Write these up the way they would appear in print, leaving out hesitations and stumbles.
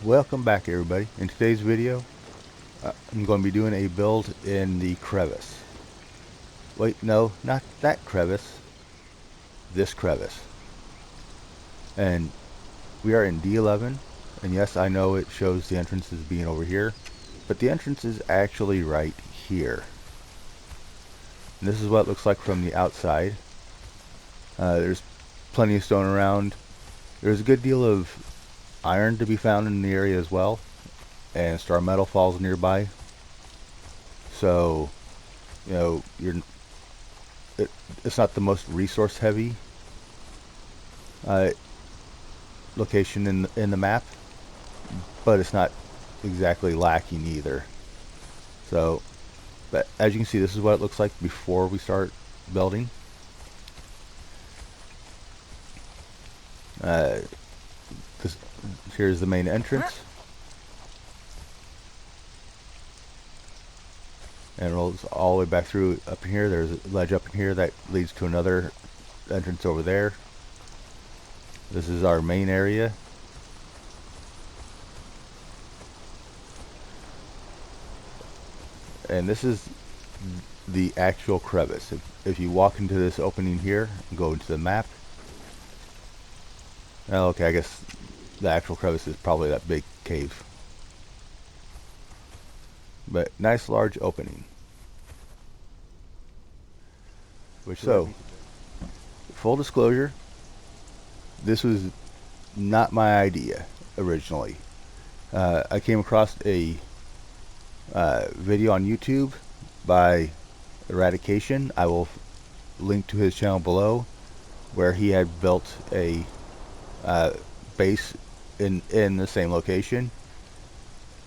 Welcome back everybody. In today's video, I'm going to be doing a build in the Crevice. Wait, no, not that Crevice. This Crevice. And we are in D11, and yes, I know it shows the entrance as being over here, but the entrance is actually right here. And this is what it looks like from the outside. There's plenty of stone around. There's a good deal of iron to be found in the area as well, and star metal falls nearby. So, you know, it's not the most resource heavy uh, location in the map, but it's not exactly lacking either. So, but as you can see, this is what it looks like before we start building. Uh, this, here's the main entrance, and it rolls all the way back through up in here. There's a ledge up in here that leads to another entrance over there. This is our main area. And this is the actual crevice. If you walk into this opening here and go into the map, oh, okay, I guess the actual crevice is probably that big cave. But nice large opening. So, full disclosure, this was not my idea originally. I came across a video on YouTube by Eradication. I will link to his channel below, where he had built a base in the same location,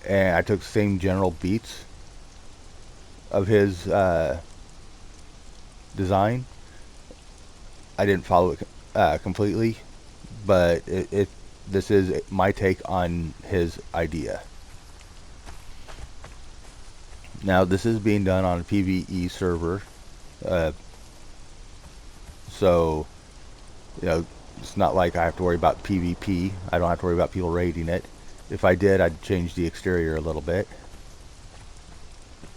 and I took the same general beats of his design. I didn't follow it completely, but this is my take on his idea. Now this is being done on a PvE server, so you know, it's not like I have to worry about PvP. I don't have to worry about people raiding it. If I did, I'd change the exterior a little bit.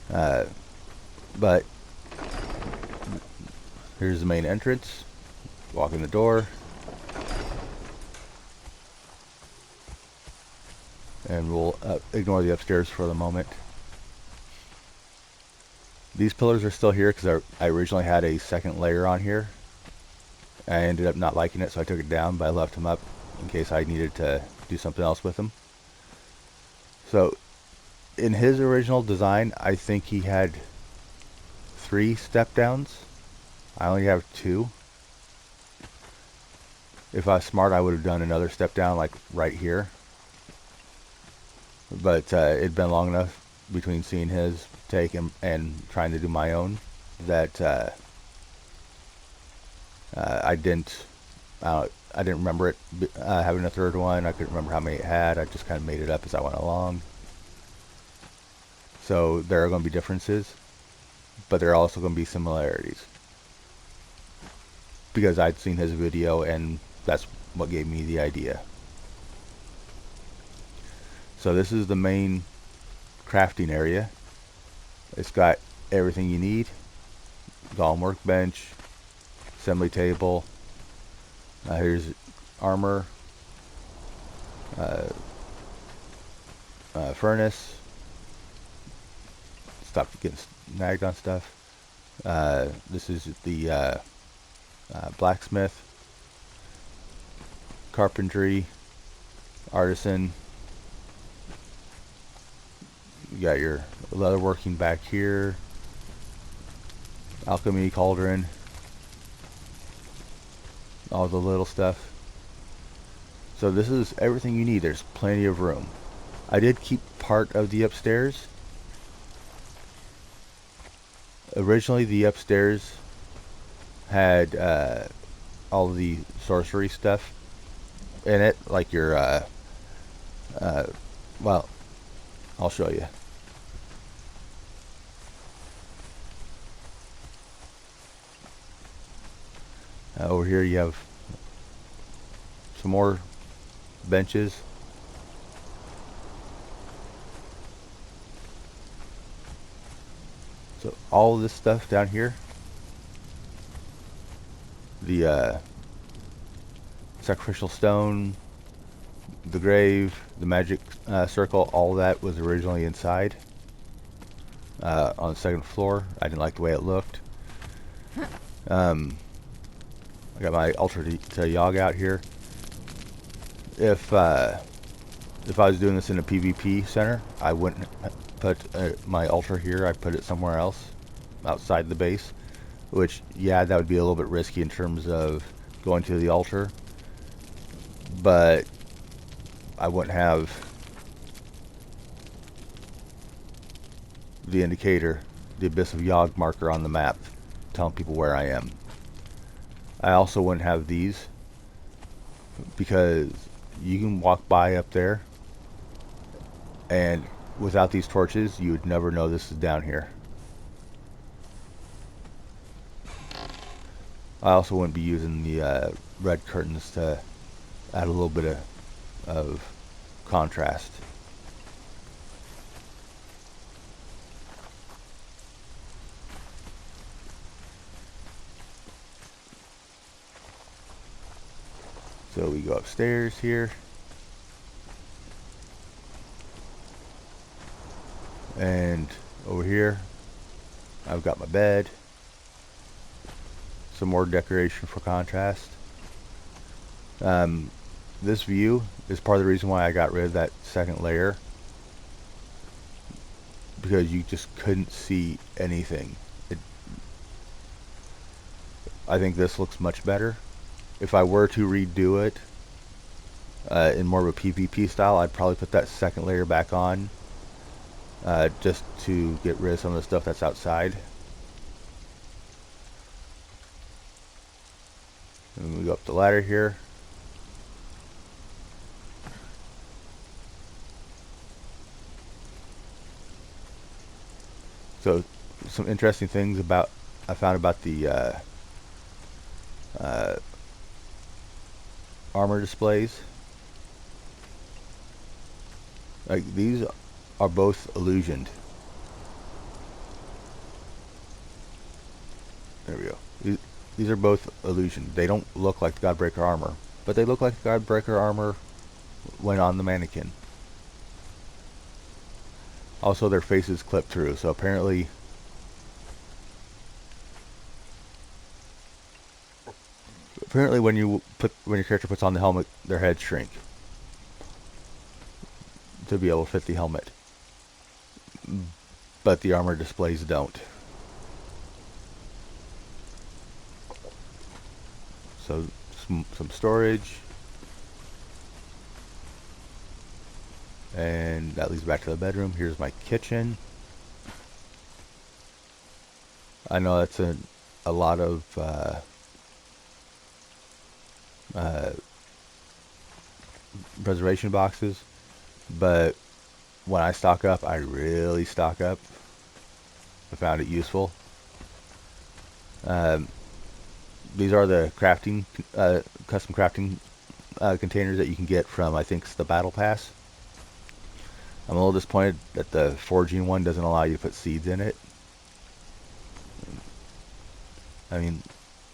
But here's the main entrance. Walk in the door. And we'll ignore the upstairs for the moment. These pillars are still here because I originally had a second layer on here. I ended up not liking it, so I took it down, but I left them up in case I needed to do something else with them. So, in his original design, I think he had 3 step downs. I only have 2. If I was smart, I would have done another step down, like right here. But it'd been long enough between seeing his take and trying to do my own that I didn't remember it having a third one. I couldn't remember how many it had. I just kind of made it up as I went along. So there are going to be differences, but there are also going to be similarities, because I'd seen his video and that's what gave me the idea. So this is the main crafting area. It's got everything you need. Golem workbench, assembly table. Here's armor, furnace. Stop getting snagged on stuff. This is the blacksmith, carpentry, artisan. You got your leather working back here, alchemy, cauldron, all the little stuff. So this is everything you need. There's plenty of room. I did keep part of the upstairs. Originally the upstairs had all the sorcery stuff in it, like your well, I'll show you. Over here you have some more benches. So all of this stuff down here, the sacrificial stone, the grave, the magic circle, all of that was originally inside on the second floor. I didn't like the way it looked. I got my altar to Yogg out here. If I was doing this in a PvP center, I wouldn't put my altar here. I'd put it somewhere else outside the base, which, yeah, that would be a little bit risky in terms of going to the altar, but I wouldn't have the indicator, the Abyss of Yogg marker on the map telling people where I am. I also wouldn't have these because you can walk by up there and without these torches you would never know this is down here. I also wouldn't be using the red curtains to add a little bit of contrast. So we go upstairs here. And over here, I've got my bed. Some more decoration for contrast. This view is part of the reason why I got rid of that second layer, because you just couldn't see anything. I think this looks much better. If I were to redo it in more of a PvP style, I'd probably put that second layer back on just to get rid of some of the stuff that's outside. And we go up the ladder here. So some interesting things I found about the armor displays. Like, these are both illusioned. There we go. These are both illusioned. They don't look like the Godbreaker armor, but they look like the Godbreaker armor when on the mannequin. Also, their faces clip through, so apparently when your character puts on the helmet, their heads shrink to be able to fit the helmet, but the armor displays don't. So some storage, and that leads back to the bedroom. Here's my kitchen. I know that's a lot of preservation boxes, but when I stock up, I really stock up. I found it useful. These are the crafting, custom crafting containers that you can get from, I think it's the Battle Pass. I'm a little disappointed that the forging one doesn't allow you to put seeds in it. I mean,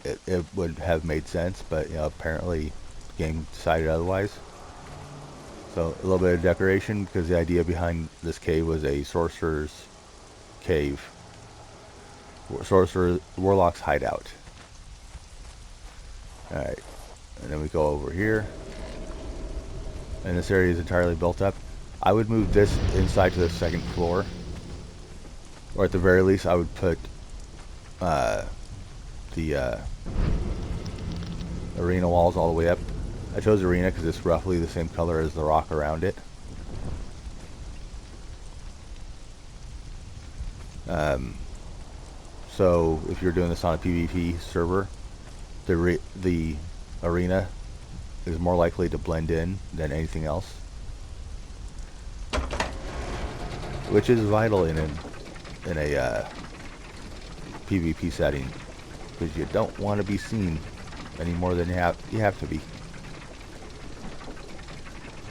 it would have made sense, but you know, apparently the game decided otherwise. So a little bit of decoration, because the idea behind this cave was a sorcerer's cave. Sorcerer, warlock's hideout. Alright, and then we go over here, and this area is entirely built up. I would move this inside to the second floor, or at the very least I would put the arena walls all the way up. I chose arena because it's roughly the same color as the rock around it. So if you're doing this on a PvP server, the arena is more likely to blend in than anything else, which is vital in a PvP setting, because you don't want to be seen any more than you have to be.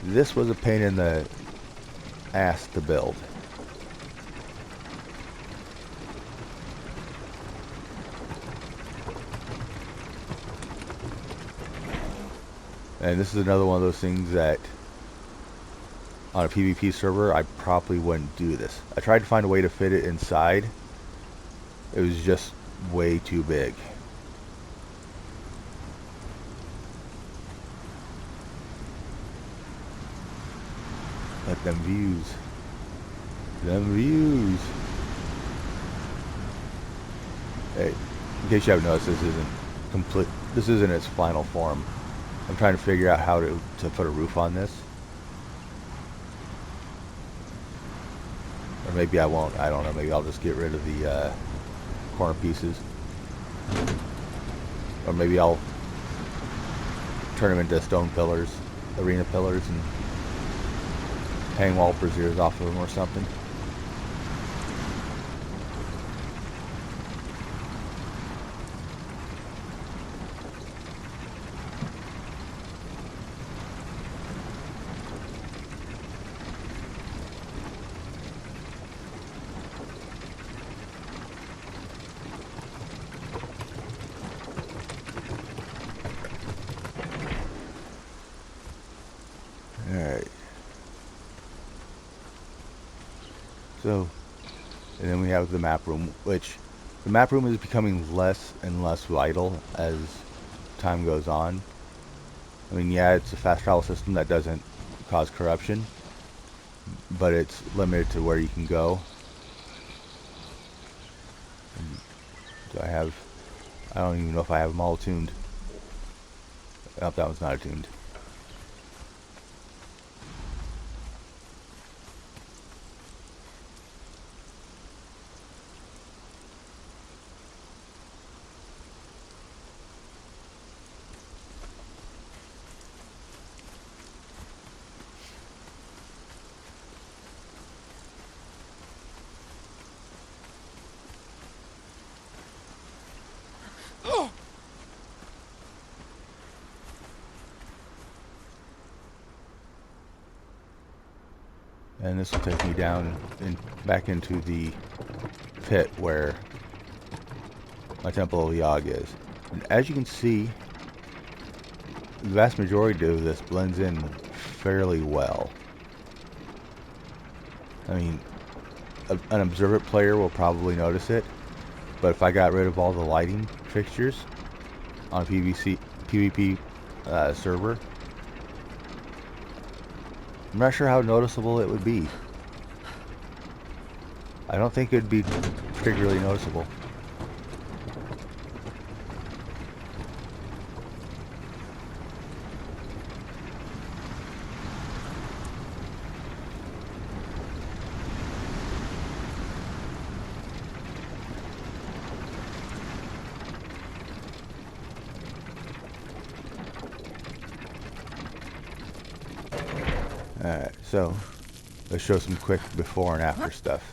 This was a pain in the ass to build. And this is another one of those things that on a PvP server I probably wouldn't do this. I tried to find a way to fit it inside. It was just way too big. Let them views. Them views. Hey, in case you haven't noticed, this isn't complete. This isn't its final form. I'm trying to figure out how to put a roof on this. Or maybe I won't. I don't know. Maybe I'll just get rid of the corner pieces. Or maybe I'll turn them into stone pillars, arena pillars, and hang wall braziers off of them or something. Alright. So, and then we have the map room, which the map room is becoming less and less vital as time goes on. I mean, yeah, it's a fast travel system that doesn't cause corruption, but it's limited to where you can go. Do I have... I don't even know if I have them all tuned. Oh, that one's not attuned. And this will take me down back into the pit where my Temple of Yog is. And as you can see, the vast majority of this blends in fairly well. I mean, an observant player will probably notice it, but if I got rid of all the lighting fixtures on a PvP server, I'm not sure how noticeable it would be. I don't think it would be particularly noticeable. Alright, so let's show some quick before and after stuff.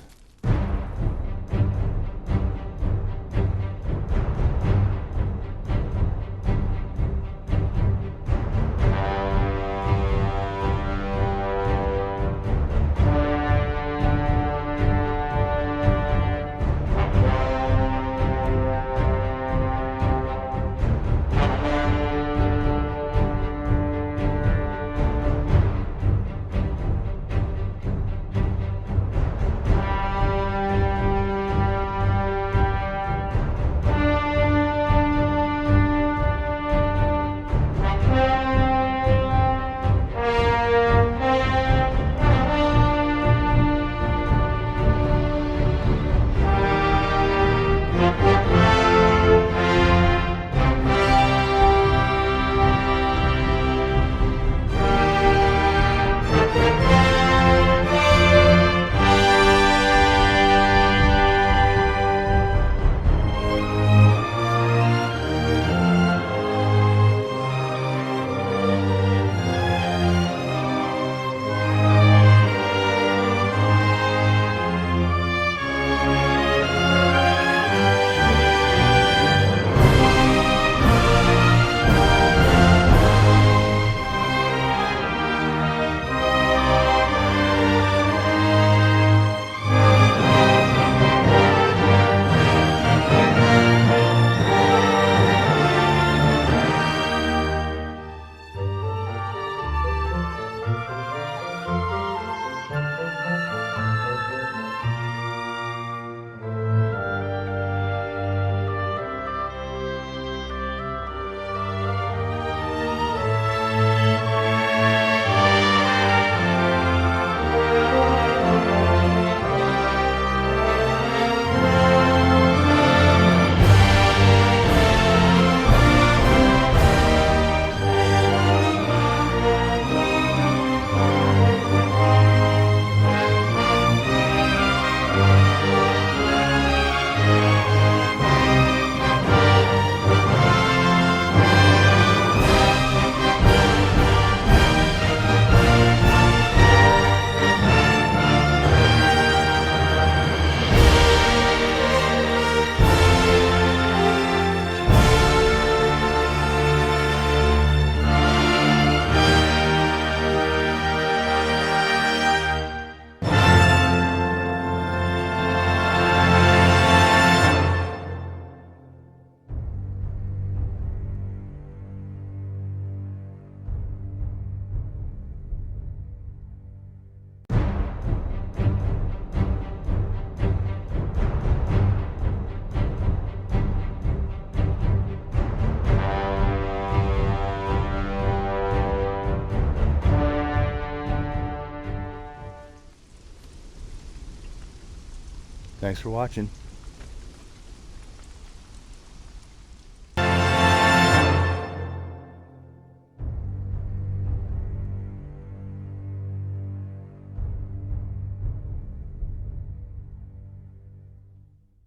Thanks for watching.